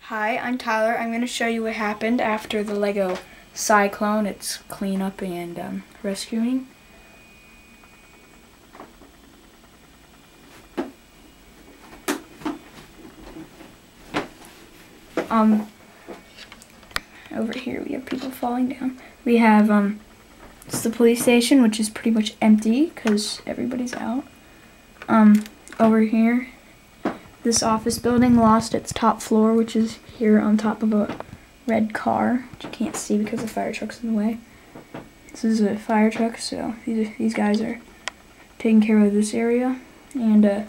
Hi, I'm Tyler. I'm going to show you what happened after the Lego cyclone. It's cleanup and rescuing. Over here we have people falling down. We have it's the police station, which is pretty much empty because everybody's out. Over here, this office building lost its top floor, which is here on top of a red car, which you can't see because the fire truck's in the way. This is a fire truck, so these guys are taking care of this area. And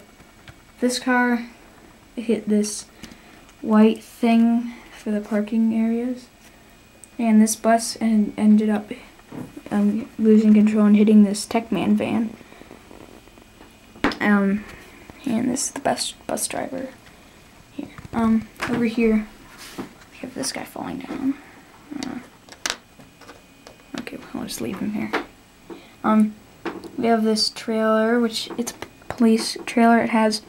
this car hit this white thing for the parking areas, and this bus ended up losing control and hitting this TechMan van. And this is the bus driver here. Over here, we have this guy falling down. Okay, I'll just leave him here. We have this trailer, which it's a police trailer. It has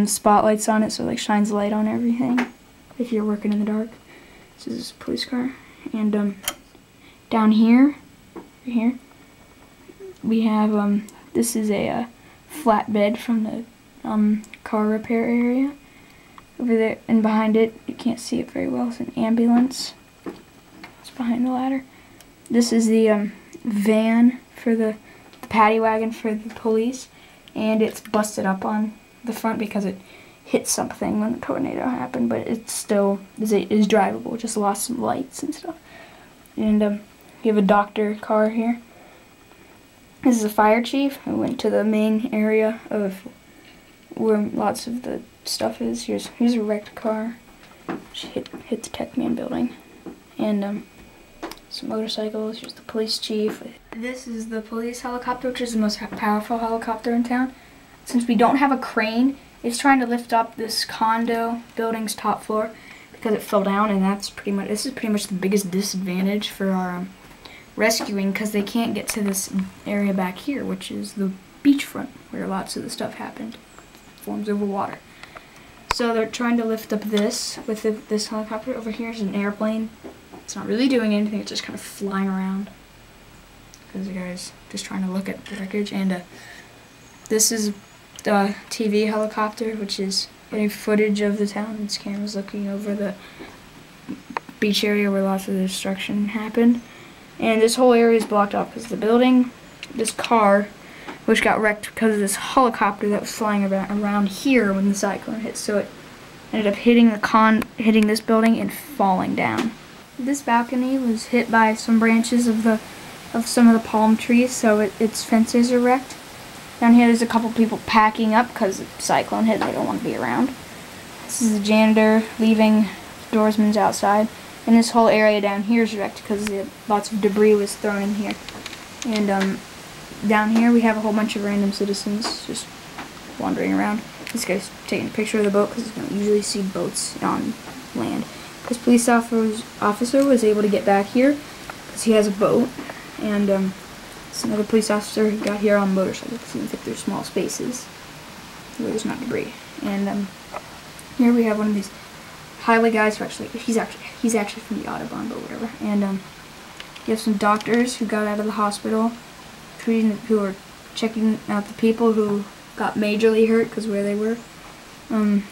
spotlights on it, so it like shines light on everything if you're working in the dark. This is a police car. And down here, we have this is a flatbed from the car repair area. Over there and behind it, you can't see it very well, it's an ambulance. It's behind the ladder. This is the van for the paddy wagon for the police, and it's busted up on the front because it hit something when the tornado happened, but it still is drivable, just lost some lights and stuff. And you have a doctor car here. This is a fire chief who went to the main area of where lots of the stuff is. Here's a wrecked car. She hit the TechMan building. And some motorcycles. Here's the police chief. This is the police helicopter, which is the most powerful helicopter in town. Since we don't have a crane, it's trying to lift up this condo building's top floor because it fell down, and this is pretty much the biggest disadvantage for our rescuing, because they can't get to this area back here, which is the beachfront where lots of the stuff happened. Forms over water. So they're trying to lift up this with this helicopter. Over here is an airplane. It's not really doing anything, it's just kind of flying around because the guy's just trying to look at the wreckage. And this is the TV helicopter, which is getting footage of the town. Its camera's looking over the beach area where lots of the destruction happened. And this whole area is blocked off because the building, this car, which got wrecked because of this helicopter that was flying around here when the cyclone hit. So it ended up hitting this building and falling down. This balcony was hit by some branches of some of the palm trees, so its fences are wrecked. Down here there's a couple people packing up because the cyclone hit and they don't want to be around. This is a janitor leaving doorsman's outside. And this whole area down here is wrecked because lots of debris was thrown in here. And down here we have a whole bunch of random citizens just wandering around. This guy's taking a picture of the boat because you don't usually see boats on land. This police officer was able to get back here because he has a boat. And it's another police officer who got here on a motorcycle because he can fit through small spaces where there's not debris. And here we have one of these highway guys who he's actually from the Audubon, but whatever. And you have some doctors who got out of the hospital, who are checking out the people who got majorly hurt because where they were.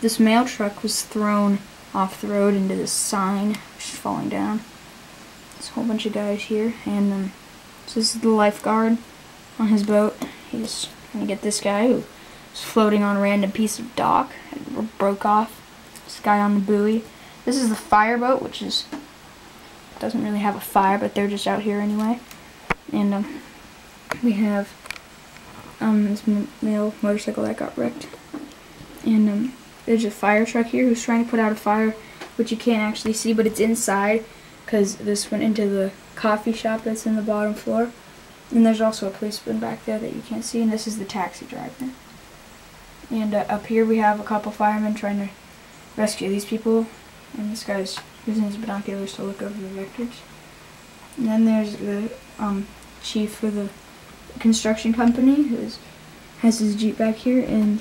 This mail truck was thrown off the road into this sign, which is falling down. There's a whole bunch of guys here, and so this is the lifeguard on his boat. He's gonna get this guy who was floating on a random piece of dock and broke off. This guy on the buoy. This is the fireboat, which doesn't really have a fire, but they're just out here anyway. And we have this male motorcycle that got wrecked. And there's a fire truck here who's trying to put out a fire, which you can't actually see, but it's inside because this went into the coffee shop that's in the bottom floor. And there's also a policeman back there that you can't see, and this is the taxi driver. And up here we have a couple firemen trying to rescue these people, and this guy's using his binoculars to look over the wreckage. And then there's the chief for the construction company who has his Jeep back here, and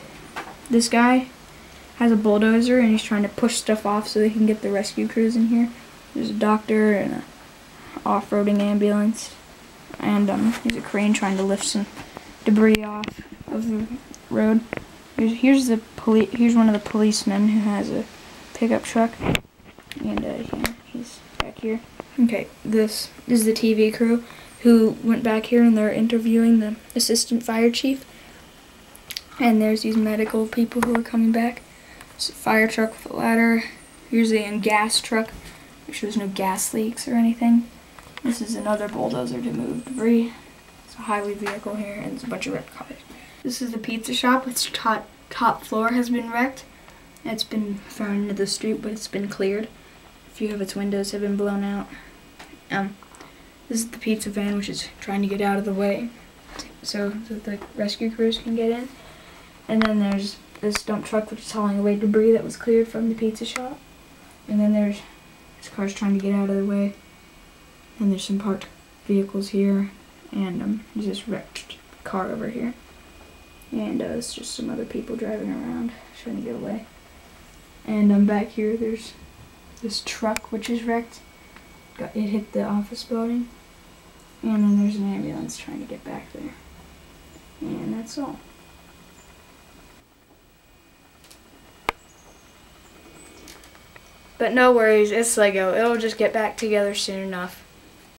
this guy has a bulldozer and he's trying to push stuff off so they can get the rescue crews in here. There's a doctor and a off-roading ambulance, and there's a crane trying to lift some debris off of the road. Here's one of the policemen who has a pickup truck, and yeah, he's back here. Okay, this is the TV crew who went back here and they're interviewing the assistant fire chief. And there's these medical people who are coming back. It's a fire truck with a ladder. Here's a gas truck. Make sure there's no gas leaks or anything. This is another bulldozer to move debris. It's a highway vehicle here, and there's a bunch of wrecked cars. This is the pizza shop. Its top floor has been wrecked. It's been thrown into the street, but it's been cleared. A few of its windows have been blown out. This is the pizza van, which is trying to get out of the way so that the rescue crews can get in. And then there's this dump truck, which is hauling away debris that was cleared from the pizza shop. And then there's this car's trying to get out of the way. And there's some parked vehicles here. And there's this wrecked car over here. And it's just some other people driving around trying to get away. And back here there's this truck which is wrecked. It hit the office building. And then there's an ambulance trying to get back there. And that's all. But no worries, it's Lego. It'll just get back together soon enough.